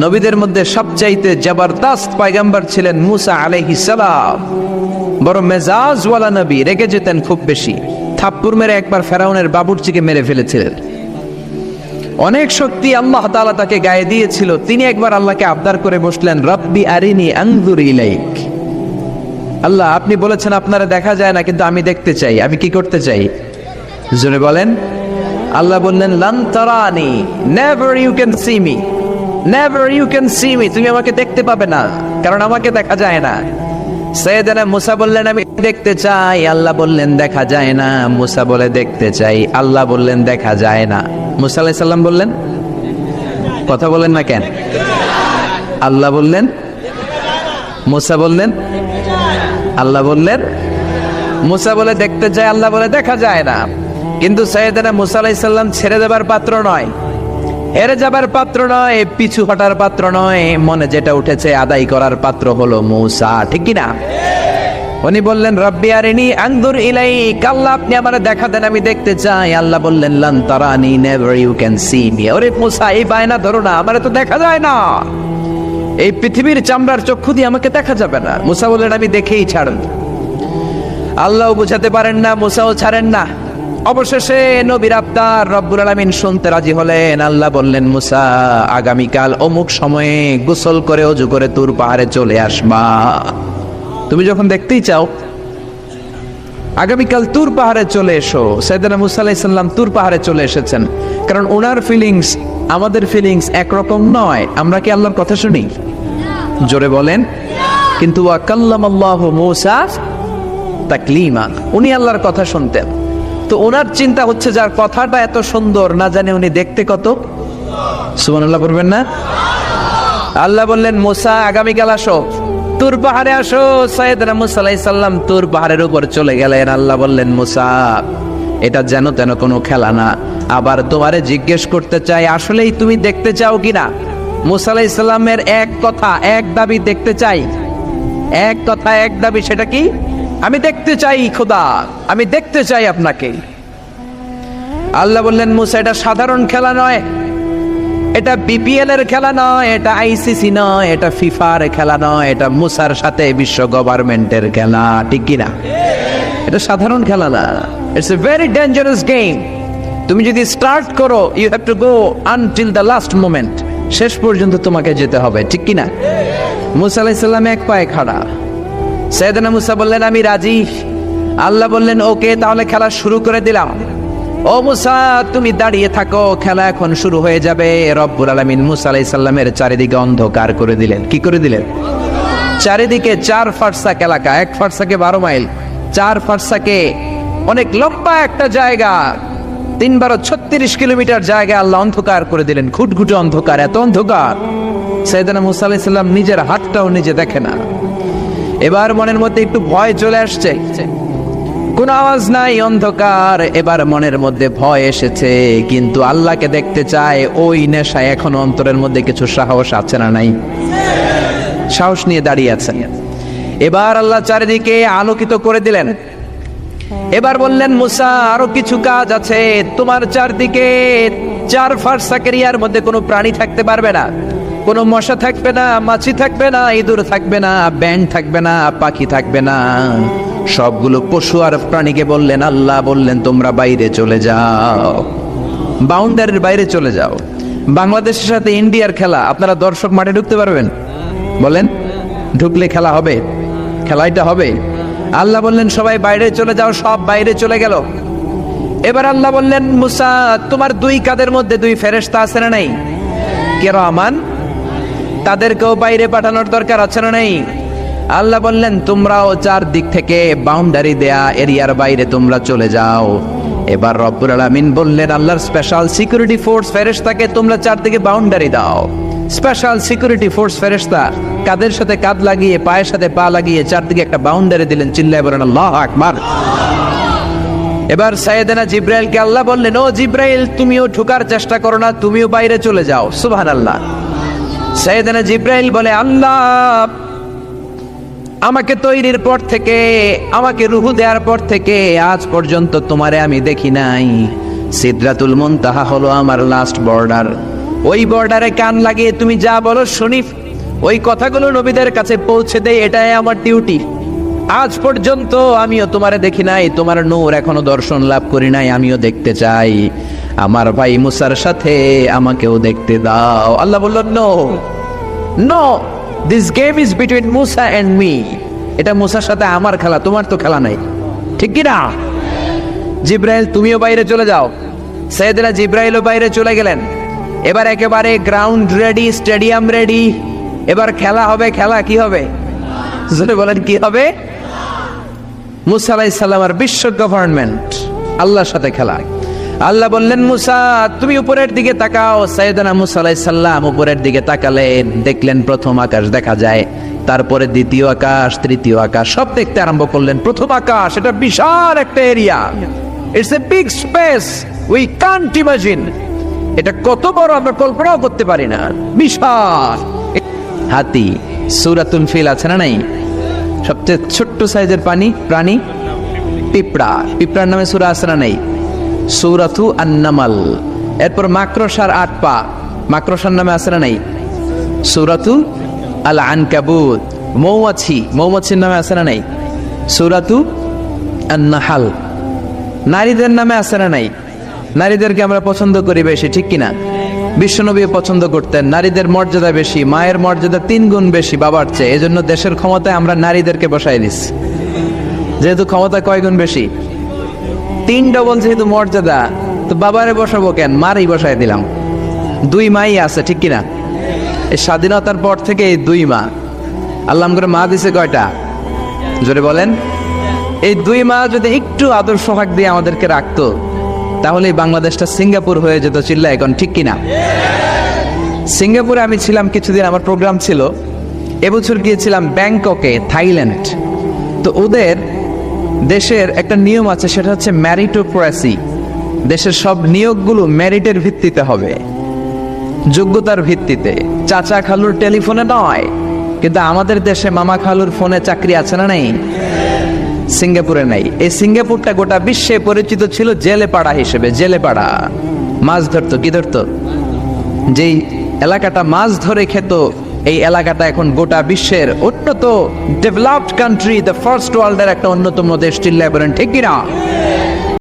নবীদের মধ্যে সবচাইতে জবরদস্ত পয়গম্বর ছিলেন মুসা আলাইহিস সালাম। বড় মেজাজওয়ালা নবী, রেগে যেতেন খুব বেশি। থাপ্পড় মেরে একবার ফেরাউনের বাবুর্চিকে মেরে ফেলেছিলেন। অনেক শক্তি আল্লাহ তাআলা তাকে গায়ে দিয়েছিল। তিনি একবার আল্লাহকে আবদার করে বসলেন, রব্বি আরিনি আনজুর ইলাইক। আল্লাহ, আপনি বলেছেন আপনারা দেখা যায় না, কিন্তু আমি দেখতে চাই। আমি কি করতে চাই? জোরে বলেন। আল্লাহ বললেন, লান তারানি, never you can see me, never you can see me. তুমি আমাকে দেখতে পাবে না, কারণ আমাকে দেখা যায় না। সাইয়েদনা মুসা বললেন, আমি দেখতে চাই। আল্লাহ বললেন, দেখা যায় না। মুসা বলে, দেখতে চাই। আল্লাহ বললেন, দেখা যায় না। মুসা আলাইহিস সালাম বললেন, কথা বলেন না কেন? আল্লাহ বললেন, মুসা বললেন, আল্লাহ বললেন। মুসা বলে দেখতে চায়, আল্লাহ বলে দেখা যায় না। কিন্তু সাইয়েদনা মুসা আলাইহিস সালাম ছেড়ে দেবার পাত্র নয়, হেরে যাবার পাত্র নয়, পিছু হটার পাত্র নয়। মনে যেটা উঠেছে আদায় করার পাত্র হলো মুসা, ঠিক কি না? উনি বললেন, রব্বি আরিনি আনজুর ইলাইক। আল্লাহ, আপনি আমারে দেখা দেন, আমি দেখতে চাই। আল্লাহ বললেন, লান তারানি, never you can see me. ওরে মুসা, এই বায়না ধরো না, আমারে তো দেখা যায় না। এই পৃথিবীর চামড়ার চক্ষু দিয়ে আমাকে দেখা যাবে না। মুসা বললেন, আমি দেখেই ছাড়ব। আল্লাহও বুঝাতে পারেন না, মুসাও ছাড়েন না। অবশেষে নবীর আবদার রব্বুল আলামিন শুনতে রাজি হলেন। আল্লাহ বললেন, মুসা, আগামীকাল অমুক সময়ে গোসল করে ওযু করে তুর পাহাড়ে চলে আসবা। তুমি যখন দেখতেই চাও, আগামীকাল তুর পাহাড়ে চলে এসো। সাইয়েদনা মুসা আলাইহিস সালাম তুর পাহাড়ে চলে এসেছেন, কারণ ওনার ফিলিংস আমাদের ফিলিংস একরকম নয়। আমরা কি আল্লাহর কথা শুনি? জোরে বলেন। কিন্তু ওয়া কাল্লামাল্লাহু মুসা তাকলিমা, উনি আল্লাহর কথা শুনতেন। তো ওনার চিন্তা হচ্ছে, যার কথাটা এত সুন্দর, না জানে উনি দেখতে কত। সুবহানাল্লাহ পড়বেন না? আল্লাহ বললেন, মুসা, আগামীকাল আসো, তুর পাহাড়ে আসো। সাইয়েদনা মুসা আলাইহিস সালাম তুর পাহাড়ের উপর চলে গেলেন। আল্লাহ বললেন, মুসা, এটা যেন তেন কোনো খেলা না। আবার তোমারে জিজ্ঞেস করতে চাই, আসলেই তুমি দেখতে চাও কিনা? মুসা আলাইহিস সালামের এক কথা এক দাবি, দেখতে চাই। এক কথা এক দাবি, সেটা কি? আমি দেখতে চাই খোদা, আমি দেখতে চাই আপনাকে। আল্লাহ বললেন, মুসা, এটা সাধারণ খেলা নয়, এটা বিপিএল এর খেলা নয়, এটা আইসিসি নয়, এটা ফিফার খেলা নয়, এটা মুসার সাথে বিশ্ব গভর্নমেন্টের খেলা, ঠিক কিনা? এটা সাধারণ খেলা না। It's a very dangerous game. তুমি যদি স্টার্ট করো, you have to go until the last moment. শেষ পর্যন্ত তোমাকে যেতে হবে, ঠিক কিনা? মুসা আলাইহিস সালাম এক পায়ে খাড়া। সাইয়েদনা মুসা বললেন, আমি রাজি। আল্লাহ বললেন, ওকে, তাহলে খেলা শুরু করে দিলাম। ও মুসা, তুমি দাঁড়িয়ে থাকো, খেলা এখন শুরু হয়ে যাবে। রব্বুল আলামিন মুসা আলাইহিস সালামের চারিদিকে অন্ধকার করে দিলেন। কি করে দিলেন? চারিদিকে 4 ফারসাক এলাকা, 1 ফারসাকে 12 মাইল, 4 ফারসাকে অনেক লম্বা একটা জায়গা, 3 × 36 কিলোমিটার জায়গা আল্লাহ অন্ধকার করে দিলেন। ঘুটঘুটে অন্ধকার, এত অন্ধকার সাইয়েদনা মুসা আলাইহিস সালাম নিজের হাতটাও নিজে দেখে না। এবার মনের মধ্যে একটু ভয় চলে আসছে, কোন আওয়াজ নাই, অন্ধকার। এবার মনের মধ্যে ভয় এসেছে, কিন্তু আল্লাহকে দেখতে চায়। ওই নেশায় এখনো অন্তরের মধ্যে কিছু সাহস আছে না নাই? সাহস নিয়ে দাঁড়িয়ে আছেন। এবার আল্লাহ চারিদিকে আলোকিত করে দিলেন। এবার বললেন, মুসা, আরো কিছু কাজ আছে। তোমার চারদিকে 4 ফারসাক এরিয়ার মধ্যে কোনো প্রাণী থাকতে পারবে না। কোনো মশা থাকবে না, মাছি থাকবে না, ইঁদুর থাকবে না, ব্যাঙ থাকবে না, পাখি থাকবে না। সবগুলো পশু আর প্রাণীকে বললেন, আল্লাহ বললেন, তোমরা বাইরে চলে যাও, বাউন্ডারির বাইরে চলে যাও। বাংলাদেশের সাথে ইন্ডিয়ার খেলা, আপনারা দর্শক মাঠে ঢুকতে পারবেন? বলেন, ঢুকলে খেলা হবে? খেলাটা হবে। আল্লাহ বললেন, সবাই বাইরে চলে যাও। সব বাইরে চলে গেল। এবার আল্লাহ বললেন, মুসা, তোমার 2 কাঁধের মধ্যে 2 ফেরেশতা আছে না নাই? কিরামান, তাদেরকেও বাইরে পাঠানোর দরকার আছে না নাই? আল্লাহ বললেন, তোমরাও 4 দিক থেকে বাউন্ডারি দেয়া এরিয়ার বাইরে তোমরা চলে যাও। এবার রব্বুল আলামিন বললেন, আল্লাহর স্পেশাল সিকিউরিটি ফোর্স ফেরেশতাকে তোমরা 4 দিকে বাউন্ডারি দাও। স্পেশাল সিকিউরিটি ফোর্স ফেরেশতা কাদের সাথে কাঁধ লাগিয়ে, পায়ের সাথে পা লাগিয়ে 4 দিকে একটা বাউন্ডারি দিলেন। চিল্লায় বলেন, আল্লাহু আকবার। এবার সাইয়েদনা জিব্রাইলকে আল্লাহ বললেন, ও জিব্রাইল, তুমিও ঢোকার চেষ্টা করো না, তুমিও বাইরে চলে যাও। সুবহানাল্লাহ। সাইয়েদনা জিব্রাইল বলে, আল্লাহ, আমাকে তৈরির পর থেকে, আমাকে রূহ দেওয়ার পর থেকে আজ পর্যন্ত তোমারে আমি দেখি নাই। সিদরাতুল মুনতাহা হলো আমার লাস্ট বর্ডার। ওই বর্ডারে কান লাগিয়ে তুমি যা বলো শুনি, ওই কথাগুলো নবীদের কাছে পৌঁছে দেয়, এটাই আমার ডিউটি। আজ পর্যন্ত আমিও তোমারে দেখি নাই, তোমার নূর এখনো দর্শন লাভ করি নাই, আমিও দেখতে চাই। আমার ভাই মুসার সাথে আমাকেও দেখতে দাও। আল্লাহ বলল, no no, this game is between Musa and me. এটা মুসার সাথে আমার খেলা, তোমার তো খেলা নাই, ঠিক কি না? জিব্রাইল তুমিও বাইরে চলে যাও। সাইয়েদনা জিব্রাইলও বাইরে চলে গেলেন। এবার একেবারে গ্রাউন্ড রেডি, স্টেডিয়াম রেডি। এবার খেলা হবে। খেলা কি হবে? জোরে বলেন, কি হবে? মুসা আলাইহিস সালামের বিশ্ব গভর্নমেন্ট, আল্লাহর সাথে খেলা। আল্লাহ বললেন, মুসা তুমি উপরের দিকে তাকাও। সাইয়েদনা মুসা আলাইহিস সালাম উপরের দিকে তাকালেন, দেখলেন প্রথম আকাশ দেখা যায়, তারপরে দ্বিতীয় আকাশ, তৃতীয় আকাশ, সব দেখতে আরম্ভ করলেন। প্রথম আকাশ, এটা বিশাল একটা area, it's a big space, we can't imagine. এটা কত বড় আমরা কল্পনাও করতে পারি না, বিশাল। হাতি, সূরাতুল ফিল আছে না নাই? সবচেয়ে ছোট্ট সাইজের প্রাণী পিঁপড়া, পিঁপড়ার নামে সূরা আছে না নাই? সূরাতু আন-নামাল। এরপর মাকড়সার 8 পা, মাকড়সার নামে আছে না নাই? সূরাতু আল-আনকাবুত। মৌমাছি, মৌমাছির নামে আছে না নাই? সূরাতু আন-নাহাল। নারীদের নামে আছে না নাই? নারীদেরকে আমরা পছন্দ করি বেশি, ঠিক কিনা? বিশ্বনবী পছন্দ করতেন, নারীদের মর্যাদা বেশি, মায়ের মর্যাদা 3 গুণ বেশি বাবার চেয়ে। এজন্য দেশের ক্ষমতায় আমরা নারীদেরকে বসাই দিচ্ছি। যেহেতু ক্ষমতা কয় গুণ বেশি, 3 ডবল যেহেতু মর্যাদা, তো বাবারে বসাবো কেন, মারই বসাই দিলাম। 2 মাই আছে, ঠিক কিনা? এই স্বাধীনতার পর থেকে এই 2 মা। আল্লাহ করে মা দিছে কয়টা? জোরে বলেন। এই 2 মা যদি একটু আদর সোহাগ দিয়ে আমাদেরকে রাখতো, তাহলে বাংলাদেশটা সিঙ্গাপুর হয়ে যেত। চিল্লা এখন, ঠিক কিনা? সিঙ্গাপুরে আমি ছিলাম কিছুদিন, আমার প্রোগ্রাম ছিল। এবছর গিয়েছিলাম ব্যাংককে, থাইল্যান্ড। তো ওদের দেশের একটা নিয়ম আছে, সেটা হচ্ছে ম্যারিটোক্রেসি। দেশের সব নিয়োগগুলো মেরিটের ভিত্তিতে হবে, যোগ্যতার ভিত্তিতে। চাচা খালুর টেলিফোনে নয়। কিন্তু আমাদের দেশে মামা খালুর ফোনে চাকরি আছে না নাই? সিঙ্গাপুরে নাই। এই সিঙ্গাপুরটা গোটা বিশ্বে পরিচিত ছিল জেলেপাড়া হিসেবে। জেলেপাড়া মাছ ধরতো, কি ধরতো? যেই এলাকাটা মাছ ধরে খেত, এই এলাকাটা এখন গোটা বিশ্বের উন্নত ডেভেলপড কান্ট্রি, দ্য ফার্স্ট ওয়ার্ল্ডের একটা অন্যতম দেশ। চিল্লায় বলেন, ঠিক কিনা?